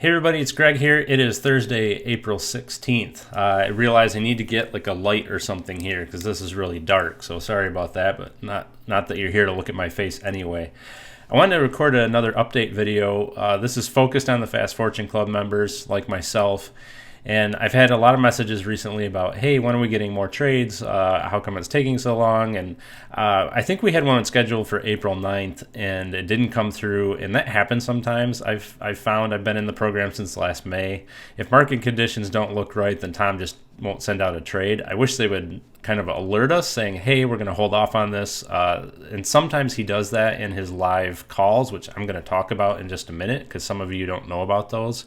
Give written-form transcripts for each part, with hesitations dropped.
Hey everybody, it's Greg here. It is Thursday, April 16th. I realize I need to get like a light or something here because this is really dark. So sorry about that, but not that you're here to look at my face anyway. I wanted to record another update video. This is focused on the Fast Fortune Club members like myself. And I've had a lot of messages recently about, hey, when are we getting more trades? How come it's taking so long? And I think we had one scheduled for April 9th, and it didn't come through. And that happens sometimes. I've found I've been in the program since last May. If market conditions don't look right, then Tom just won't send out a trade. I wish they would kind of alert us saying, hey, we're going to hold off on this. And sometimes he does that in his live calls, which I'm going to talk about in just a minute because some of you don't know about those.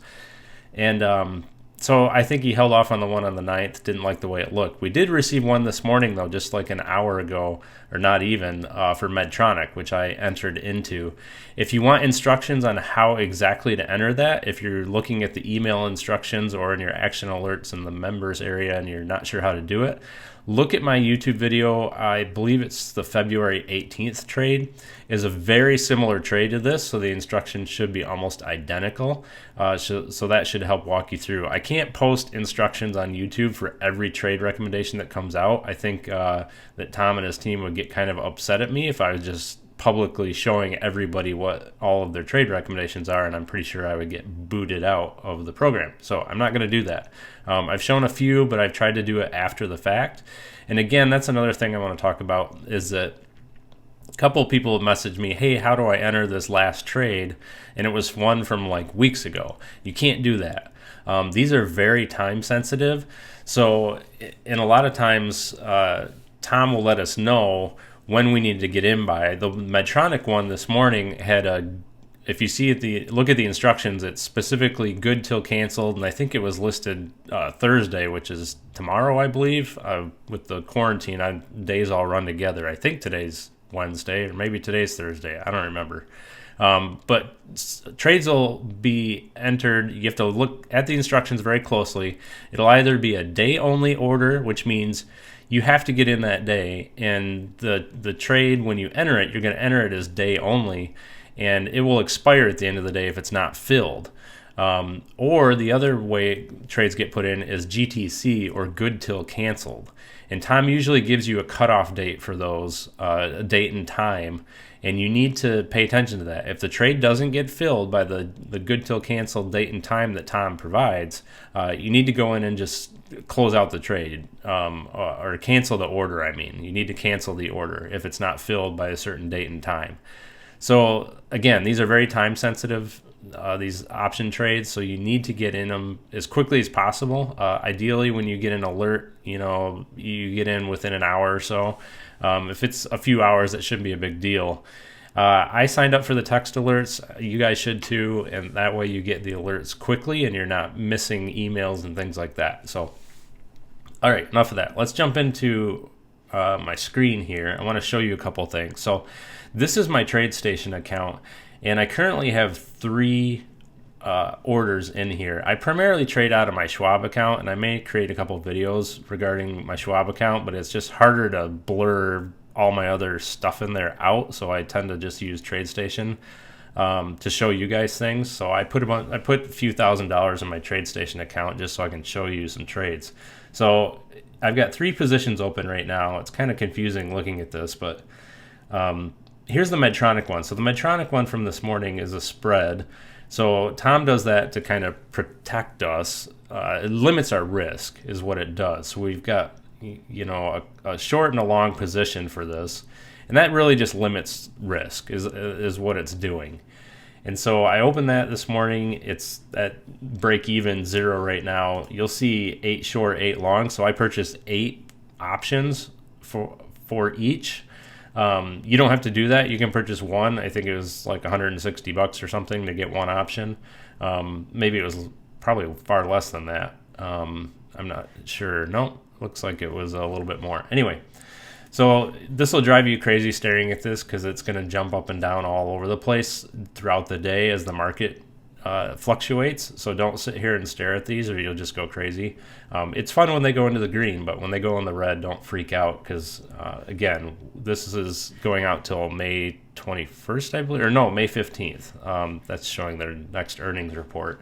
And so I think he held off on the one on the 9th, didn't like the way it looked. We did receive one this morning, though, just like an hour ago, or not even, for Medtronic, which I entered into. If you want instructions on how exactly to enter that, if you're looking at the email instructions or in your action alerts in the members area and you're not sure how to do it, look at my YouTube video. I believe it's the February 18th trade. Is a very similar trade to this, so the instructions should be almost identical. So that should help walk you through. I can't post instructions on YouTube for every trade recommendation that comes out. I think that Tom and his team would get kind of upset at me if I was just publicly showing everybody what all of their trade recommendations are, and I'm pretty sure I would get booted out of the program. So I'm not going to do that. I've shown a few, but I've tried to do it after the fact. And again, that's another thing I want to talk about is that a couple of people messaged me, hey, how do I enter this last trade? And it was one from like weeks ago. You can't do that. These are very time sensitive. So in a lot of times, Tom will let us know when we need to get in by. The Medtronic one this morning had if you see look at the instructions, it's specifically good till canceled, and I think it was listed Thursday, which is tomorrow, I believe. With the quarantine, days all run together. I think today's Wednesday, or maybe today's Thursday. I don't remember. But trades will be entered. You have to look at the instructions very closely. It'll either be a day-only order, which means you have to get in that day, and the trade, when you enter it, you're going to enter it as day only, and it will expire at the end of the day if it's not filled. Or the other way trades get put in is GTC, or good till canceled. And Tom usually gives you a cutoff date for those, a date and time, and you need to pay attention to that. If the trade doesn't get filled by the good till canceled date and time that Tom provides, you need to go in and just close out the trade, or cancel the order. I mean, you need to cancel the order if it's not filled by a certain date and time. So again, these are very time sensitive, these option trades, so you need to get in them as quickly as possible. Ideally, when you get an alert, you get in within an hour or so. If it's a few hours, that shouldn't be a big deal. I signed up for the text alerts. You guys should too, and that way you get the alerts quickly and you're not missing emails and things like that. So, all right, enough of that. Let's jump into my screen here. I want to show you a couple things. So this is my TradeStation account, and I currently have 3 orders in here. I primarily trade out of my Schwab account, and I may create a couple videos regarding my Schwab account, but it's just harder to blur all my other stuff in there out, so I tend to just use TradeStation to show you guys things. So I put a few $1,000s in my TradeStation account just so I can show you some trades. So I've got 3 positions open right now. It's kind of confusing looking at this, but here's the Medtronic one. So the Medtronic one from this morning is a spread. So Tom does that to kind of protect us. It limits our risk is what it does. So we've got a short and a long position for this, and that really just limits risk is what it's doing. And so I opened that this morning. It's at break even 0 right now. You'll see 8 short, 8 long. So I purchased 8 options for each. You don't have to do that. You can purchase one. I think it was like $160 or something to get one option. Maybe it was probably far less than that. I'm not sure. No, looks like it was a little bit more. Anyway, so this will drive you crazy staring at this because it's going to jump up and down all over the place throughout the day as the market fluctuates. So don't sit here and stare at these or you'll just go crazy. It's fun when they go into the green, but when they go in the red, don't freak out because, again, this is going out till May 21st, I believe, or no, May 15th. That's showing their next earnings report.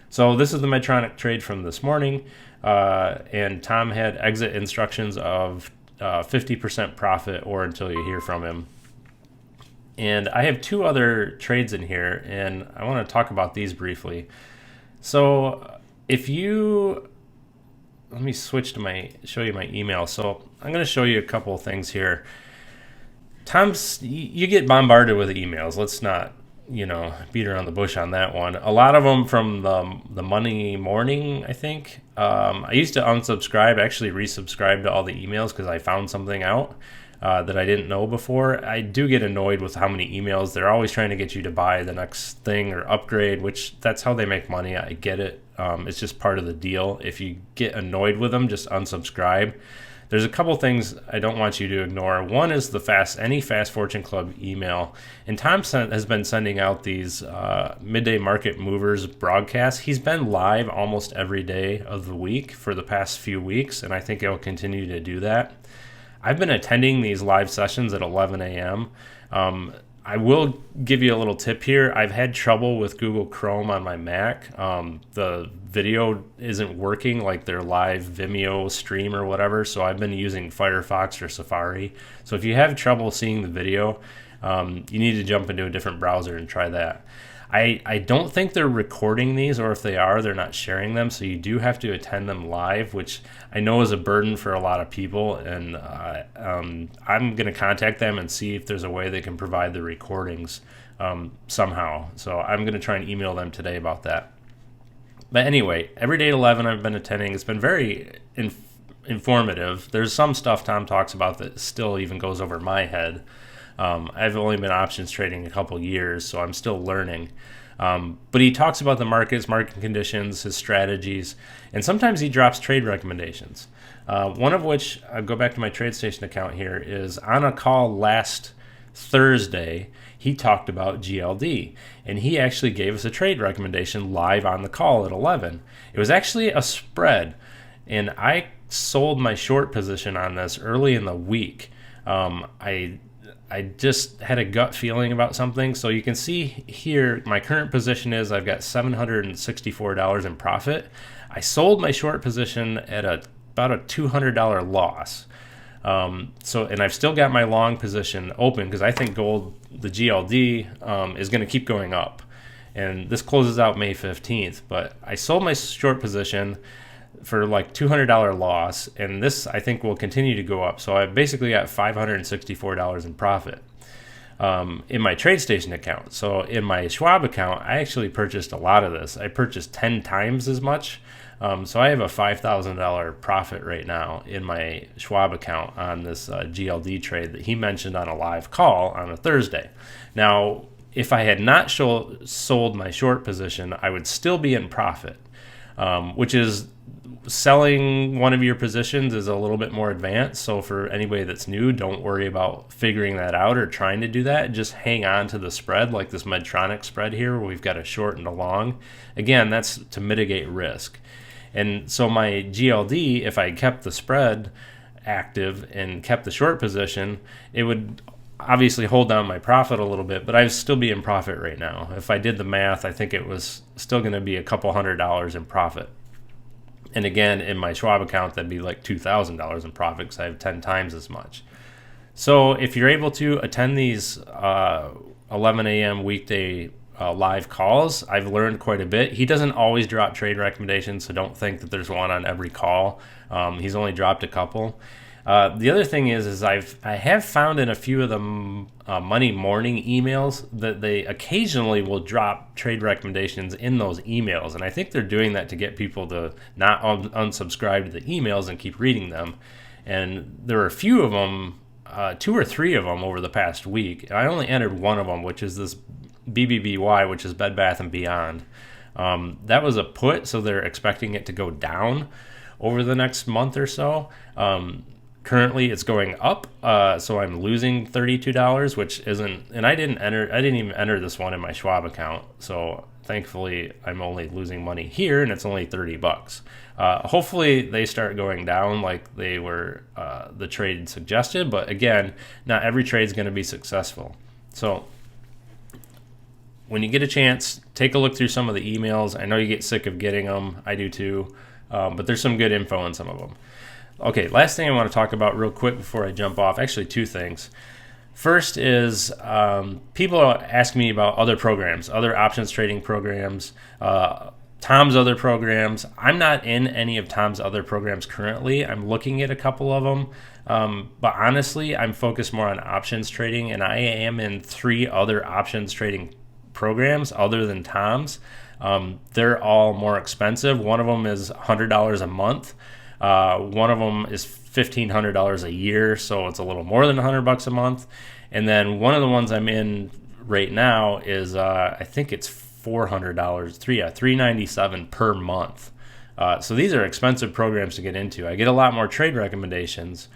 So this is the Medtronic trade from this morning, and Tom had exit instructions of 50% profit or until you hear from him. And I have two other trades in here, and I want to talk about these briefly. So if you, let me switch to show you my email. So I'm going to show you a couple of things here. You get bombarded with emails. Let's not, beat around the bush on that one. A lot of them from the Monday morning, I think. I used to unsubscribe, actually resubscribe to all the emails because I found something out that I didn't know before. I do get annoyed with how many emails. They're always trying to get you to buy the next thing or upgrade, which that's how they make money. I get it. It's just part of the deal. If you get annoyed with them, just unsubscribe. There's a couple things I don't want you to ignore. One is any Fast Fortune Club email. And Tom has been sending out these midday market movers broadcasts. He's been live almost every day of the week for the past few weeks, and I think he'll continue to do that. I've been attending these live sessions at 11 a.m. I will give you a little tip here. I've had trouble with Google Chrome on my Mac. The video isn't working like their live Vimeo stream or whatever, so I've been using Firefox or Safari. So if you have trouble seeing the video, you need to jump into a different browser and try that. I don't think they're recording these, or if they are, they're not sharing them, so you do have to attend them live, which I know is a burden for a lot of people, and I'm going to contact them and see if there's a way they can provide the recordings somehow. So I'm going to try and email them today about that. But anyway, every day at 11 I've been attending. It's been very informative. There's some stuff Tom talks about that still even goes over my head. I've only been options trading a couple years, so I'm still learning. But he talks about the markets, market conditions, his strategies, and sometimes he drops trade recommendations. One of which, I'll go back to my TradeStation account here, is on a call last Thursday, he talked about GLD, and he actually gave us a trade recommendation live on the call at 11. It was actually a spread, and I sold my short position on this early in the week. I just had a gut feeling about something. So you can see here, my current position is I've got $764 in profit. I sold my short position at about a $200 loss. And I've still got my long position open because I think gold, the GLD, is going to keep going up. And this closes out May 15th. But I sold my short position for like $200 loss, and this I think will continue to go up. So I basically got $564 in profit in my TradeStation account. So in my Schwab account, I actually purchased a lot of this. I purchased 10 times as much. So I have a $5,000 profit right now in my Schwab account on this GLD trade that he mentioned on a live call on a Thursday. Now, if I had not sold my short position, I would still be in profit, which is selling one of your positions is a little bit more advanced. So for anybody that's new, don't worry about figuring that out or trying to do that. Just hang on to the spread, like this Medtronic spread here where we've got a short and a long. Again, that's to mitigate risk. And so my GLD, if I kept the spread active and kept the short position, it would obviously hold down my profit a little bit, but I'd still be in profit right now. If I did the math, I think it was still going to be a couple $100 in profit. And again, in my Schwab account, that'd be like $2,000 in profit because I have 10 times as much. So if you're able to attend these 11 a.m. weekday live calls, I've learned quite a bit. He doesn't always drop trade recommendations, so don't think that there's one on every call. He's only dropped a couple. The other thing is I have found in a few of the Monday morning emails that they occasionally will drop trade recommendations in those emails, and I think they're doing that to get people to not unsubscribe to the emails and keep reading them. And there were a few of them, 2 or 3 of them over the past week. I only entered one of them, which is this BBBY, which is Bed Bath & Beyond. That was a put, so they're expecting it to go down over the next month or so. Currently, it's going up, so I'm losing $32, which isn't. And I didn't even enter this one in my Schwab account. So thankfully, I'm only losing money here, and it's only $30. Hopefully, they start going down like they were the trade suggested. But again, not every trade is going to be successful. So when you get a chance, take a look through some of the emails. I know you get sick of getting them. I do too. But there's some good info in some of them. Okay, last thing I want to talk about real quick before I jump off. Actually, two things. First is people ask me about other programs, other options trading programs, Tom's other programs. I'm not in any of Tom's other programs currently. I'm looking at a couple of them. But honestly, I'm focused more on options trading, and I am in 3 other options trading programs other than Tom's. They're all more expensive. One of them is $100 a month. One of them is $1,500 a year, so it's a little more than $100 a month. And then one of the ones I'm in right now is I think it's $400, $397 per month. So these are expensive programs to get into. I get a lot more trade recommendations,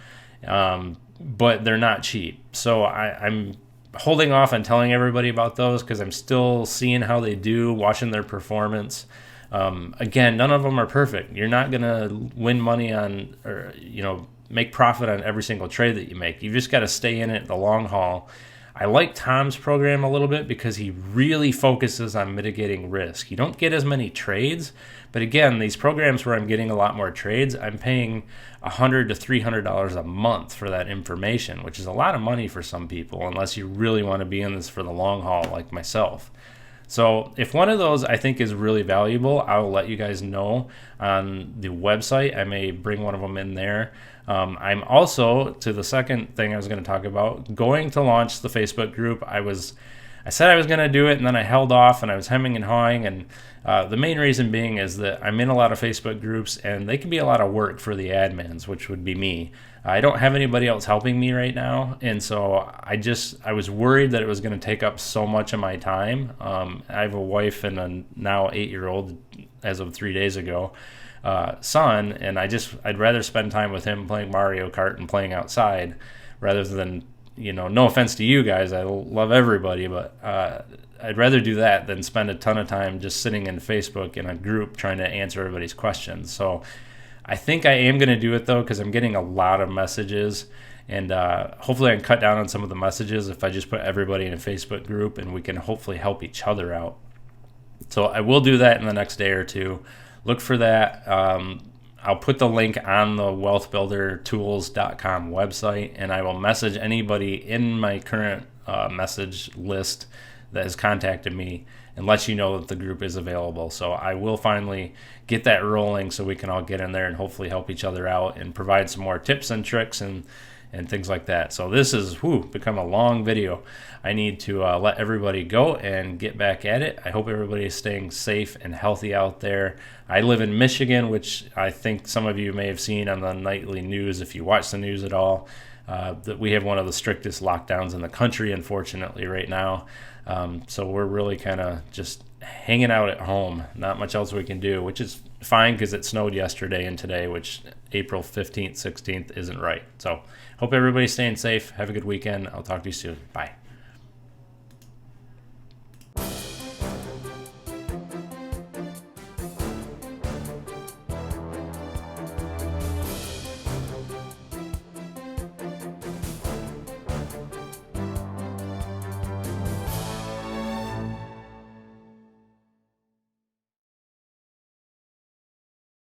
but they're not cheap. So I'm holding off on telling everybody about those because I'm still seeing how they do, watching their performance. Again, none of them are perfect. You're not going to win money on, or make profit on every single trade that you make. You've just got to stay in it the long haul. I like Tom's program a little bit because he really focuses on mitigating risk. You don't get as many trades, but again, these programs where I'm getting a lot more trades, I'm paying $100 to $300 a month for that information, which is a lot of money for some people, unless you really want to be in this for the long haul like myself. So if one of those I think is really valuable, I will let you guys know on the website. I may bring one of them in there. I'm also, to the second thing I was going to talk about, going to launch the Facebook group. I said I was going to do it, and then I held off, and I was hemming and hawing. And the main reason being is that I'm in a lot of Facebook groups, and they can be a lot of work for the admins, which would be me. I don't have anybody else helping me right now, and so I was worried that it was going to take up so much of my time. I have a wife and a now 8-year-old, as of 3 days ago, son, and I'd rather spend time with him playing Mario Kart and playing outside rather than, no offense to you guys, I love everybody, but I'd rather do that than spend a ton of time just sitting in Facebook in a group trying to answer everybody's questions. So I think I am going to do it though, because I'm getting a lot of messages, and hopefully I can cut down on some of the messages if I just put everybody in a Facebook group, and we can hopefully help each other out. So I will do that in the next day or two. Look for that. I'll put the link on the wealthbuildertools.com website, and I will message anybody in my current message list that has contacted me and let you know that the group is available. So I will finally get that rolling so we can all get in there and hopefully help each other out and provide some more tips and tricks and things like that. So this has become a long video. I need to let everybody go and get back at it. I hope everybody is staying safe and healthy out there. I live in Michigan, which I think some of you may have seen on the nightly news if you watch the news at all, that we have one of the strictest lockdowns in the country, unfortunately, right now. So we're really kind of just hanging out at home. Not much else we can do, which is fine because it snowed yesterday and today, which April 15th, 16th isn't right. So hope everybody's staying safe. Have a good weekend. I'll talk to you soon. Bye.